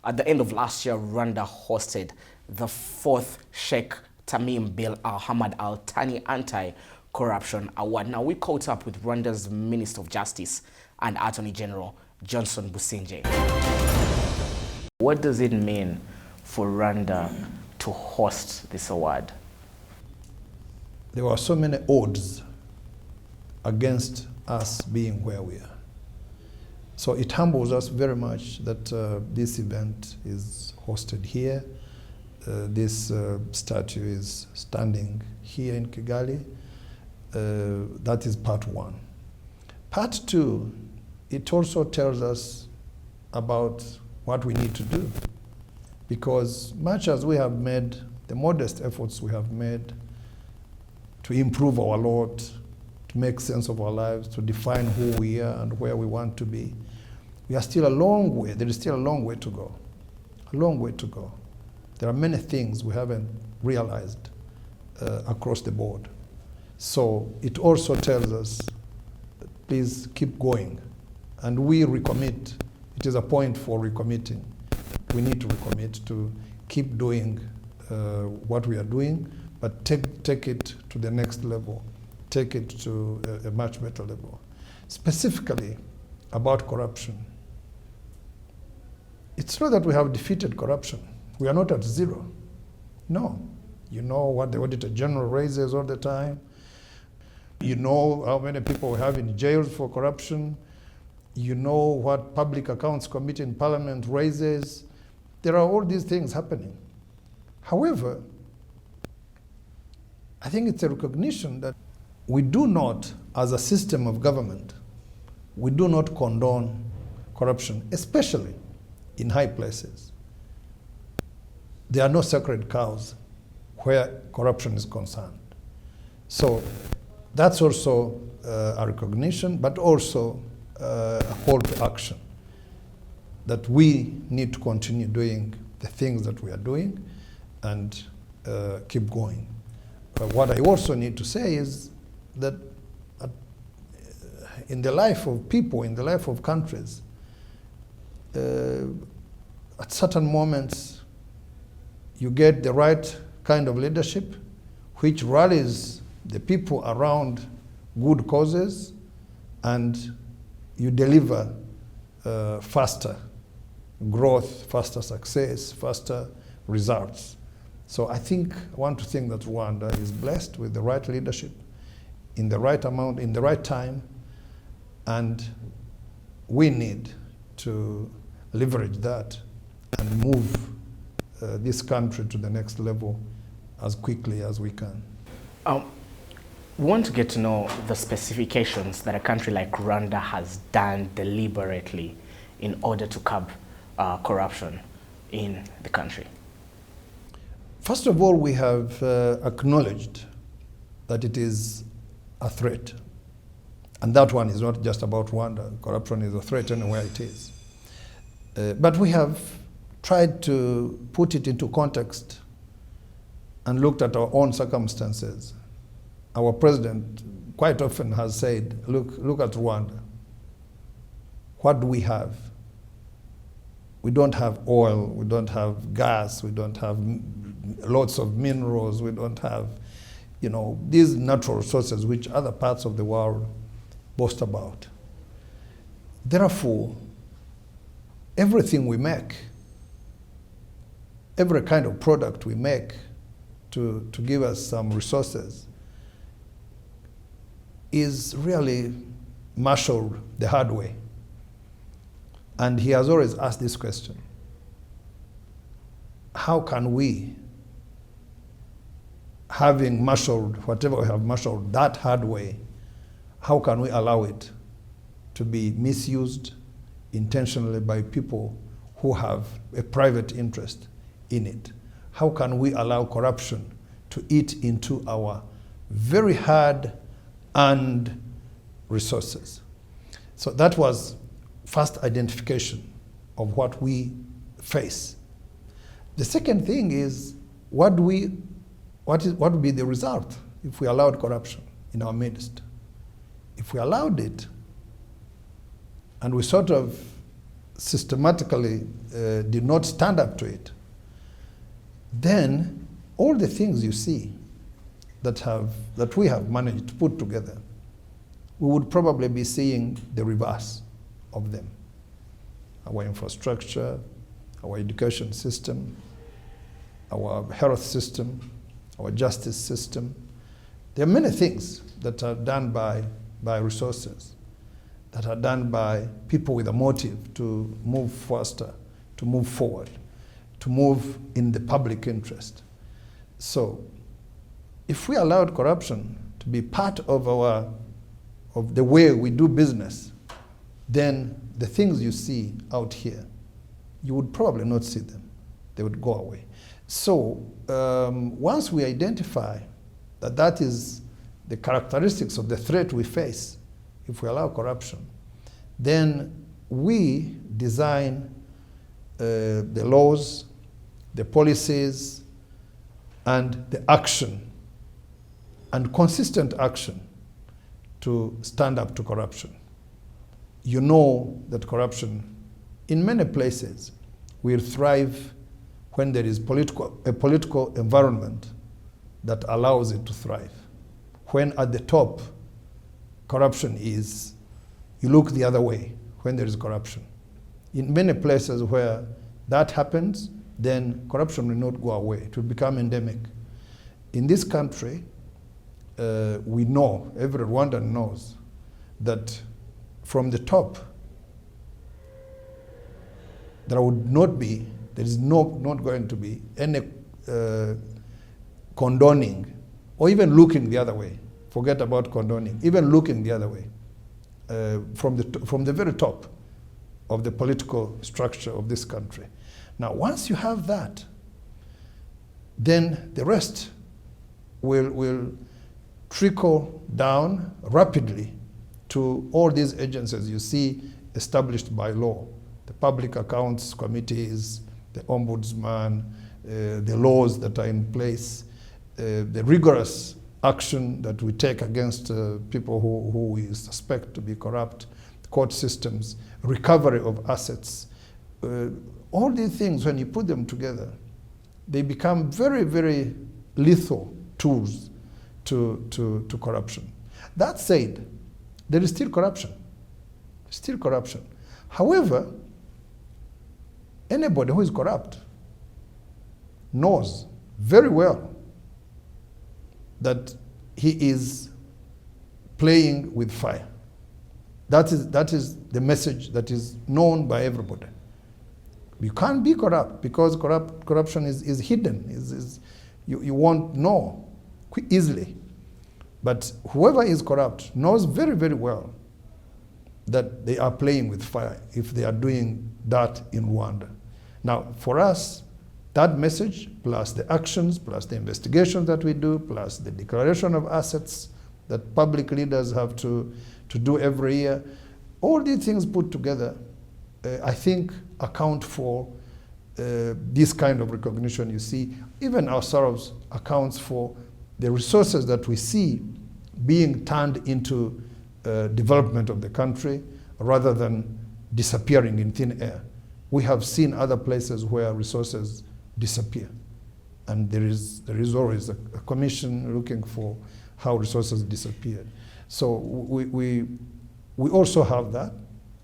At the end of last year, Rwanda hosted the fourth Sheikh Tamim Hamad Thani Anti-Corruption Award. Now, we caught up with Rwanda's Minister of Justice and Attorney General Johnston Busingye. What does it mean for Rwanda to host this award? There were so many odds against us being where we are. So it humbles us very much that this event is hosted here. This statue is standing here in Kigali. That is part one. Part two, it also tells us about what we need to do. Because much as we have made the modest efforts we have made to improve our lot, to make sense of our lives, to define who we are and where we want to be, we are still a long way. There is still a long way to go. A long way to go. There are many things we haven't realized across the board. So it also tells us, please keep going. And we recommit. It is a point for recommitting. We need to recommit to keep doing what we are doing, but take it to the next level. Take it to a much better level. Specifically about corruption. It's not that we have defeated corruption. We are not at zero. No. You know what the Auditor General raises all the time. You know how many people we have in jails for corruption. You know what Public Accounts Committee in Parliament raises. There are all these things happening. However, I think it's a recognition that we do not, as a system of government, we do not condone corruption, especially in high places. There are no sacred cows where corruption is concerned. So that's also a recognition, but also a call to action, that we need to continue doing the things that we are doing and keep going. But what I also need to say is that in the life of people, in the life of countries, at certain moments, you get the right kind of leadership which rallies the people around good causes, and you deliver faster growth, faster success, faster results. So I want to think that Rwanda is blessed with the right leadership in the right amount, in the right time, and we need to leverage that and move this country to the next level as quickly as we can. We want to get to know the specifications that a country like Rwanda has done deliberately in order to curb corruption in the country. First of all, we have acknowledged that it is a threat. And that one is not just about Rwanda. Corruption is a threat anywhere it is. But we have tried to put it into context and looked at our own circumstances. Our president quite often has said, look at Rwanda. What do we have? We don't have oil, we don't have gas, we don't have lots of minerals, we don't have, these natural resources which other parts of the world boast about. Therefore, everything we make, every kind of product we make to give us some resources is really marshaled the hard way. And he has always asked this question: how can we, having marshaled whatever we have marshaled that hard way, how can we allow it to be misused intentionally by people who have a private interest in it? How can we allow corruption to eat into our very hard-earned resources? So that was first identification of what we face. The second thing is, what would be the result if we allowed corruption in our midst? If we allowed it, and we sort of systematically did not stand up to it, then all the things you see that we have managed to put together, we would probably be seeing the reverse of them. Our infrastructure, our education system, our health system, our justice system. There are many things that are done by resources, that are done by people with a motive to move faster, to move forward, to move in the public interest. So if we allowed corruption to be part of the way we do business, then the things you see out here, you would probably not see them. They would go away. So once we identify that is the characteristics of the threat we face if we allow corruption, then we design the laws, the policies, and the action, and consistent action to stand up to corruption. You know that corruption in many places will thrive when there is a political environment that allows it to thrive. When at the top, corruption is, you look the other way when there is corruption. In many places where that happens, then corruption will not go away. It will become endemic. In this country, we know, every Rwandan knows, that from the top, there is not going to be any condoning or even looking the other way. Forget about condoning, even looking the other way. From the very top of the political structure of this country. Now, once you have that, then the rest will trickle down rapidly to all these agencies you see established by law. The public accounts committees, the ombudsman, the laws that are in place, the rigorous action that we take against people who we suspect to be corrupt, court systems, recovery of assets. All these things, when you put them together, they become very, very lethal tools to corruption. That said, there is still corruption. Still corruption. However, anybody who is corrupt knows very well that he is playing with fire. That is the message that is known by everybody. You can't be corrupt because corruption is hidden. You won't know easily. But whoever is corrupt knows very, very well that they are playing with fire if they are doing that in Rwanda. Now, for us, that message, plus the actions, plus the investigations that we do, plus the declaration of assets that public leaders have to do every year, all these things put together, I think, account for this kind of recognition you see. Even ourselves accounts for the resources that we see being turned into development of the country rather than disappearing in thin air. We have seen other places where resources disappear. And there is always a commission looking for how resources disappeared. So we also have that,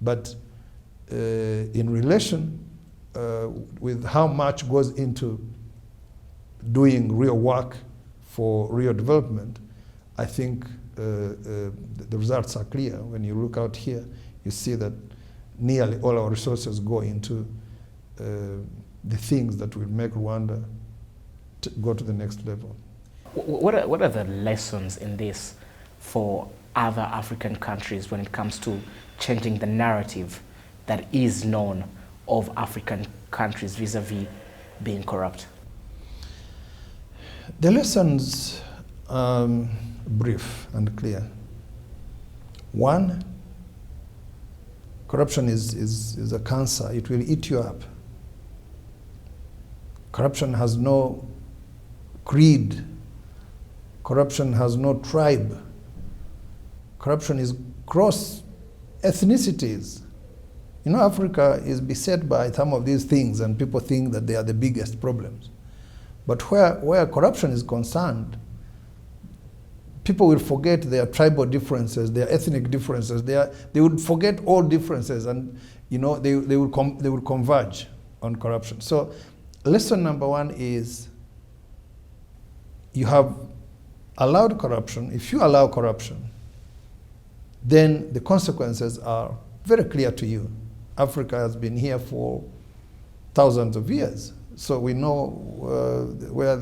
but in relation with how much goes into doing real work for real development, I think the results are clear. When you look out here, you see that nearly all our resources go into the things that will make Rwanda go to the next level. What are the lessons in this for other African countries when it comes to changing the narrative that is known of African countries vis-a-vis being corrupt? The lessons are brief and clear. One, corruption is a cancer. It will eat you up. Corruption has no creed. Corruption has no tribe. Corruption is cross ethnicities. You know, Africa is beset by some of these things, and people think that they are the biggest problems. But where corruption is concerned, people will forget their tribal differences, their ethnic differences. They would forget all differences, and you know, they will converge on corruption. So lesson number one is you have allowed corruption. If you allow corruption, then the consequences are very clear to you. Africa has been here for thousands of years. So we know where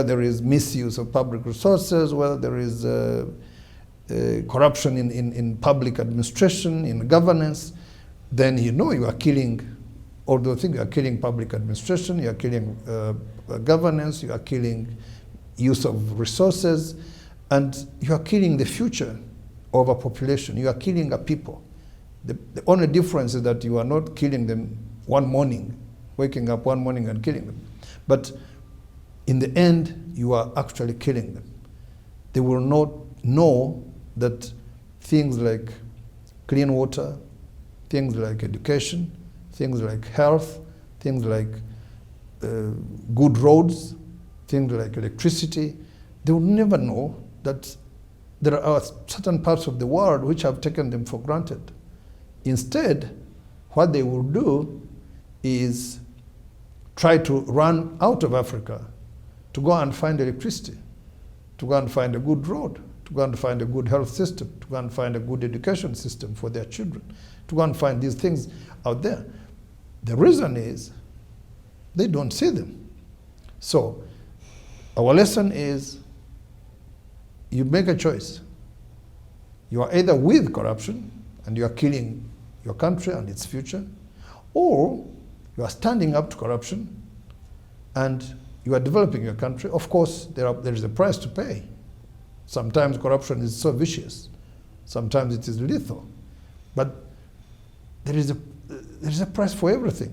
there is misuse of public resources, whether there is corruption in public administration, in governance, then you know you are killing, although I think you are killing public administration, you are killing governance, you are killing use of resources, and you are killing the future of a population. You are killing a people. The only difference is that you are not killing them one morning, waking up one morning and killing them. But in the end, you are actually killing them. They will not know that things like clean water, things like education, things like health, things like good roads, things like electricity, they will never know that there are certain parts of the world which have taken them for granted. Instead, what they will do is try to run out of Africa to go and find electricity, to go and find a good road, to go and find a good health system, to go and find a good education system for their children, to go and find these things out there. The reason is they don't see them. So our lesson is you make a choice. You are either with corruption and you are killing your country and its future, or you are standing up to corruption and you are developing your country. Of course, there is a price to pay. Sometimes corruption is so vicious. Sometimes it is lethal. But there is a price for everything.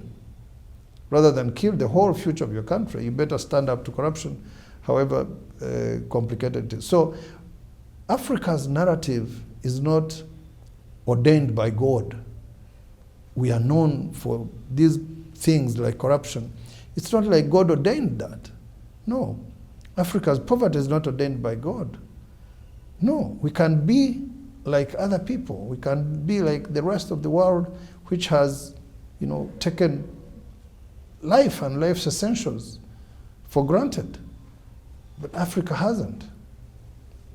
Rather than kill the whole future of your country, you better stand up to corruption, however complicated it is. So Africa's narrative is not ordained by God. We are known for these things like corruption. It's not like God ordained that. No. Africa's poverty is not ordained by God. No. We can be like other people. We can be like the rest of the world, which has, you know, taken life and life's essentials for granted. But Africa hasn't.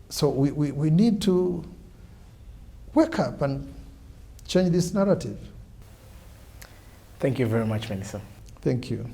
So we need to wake up and change this narrative. Thank you very much, Minister. Thank you.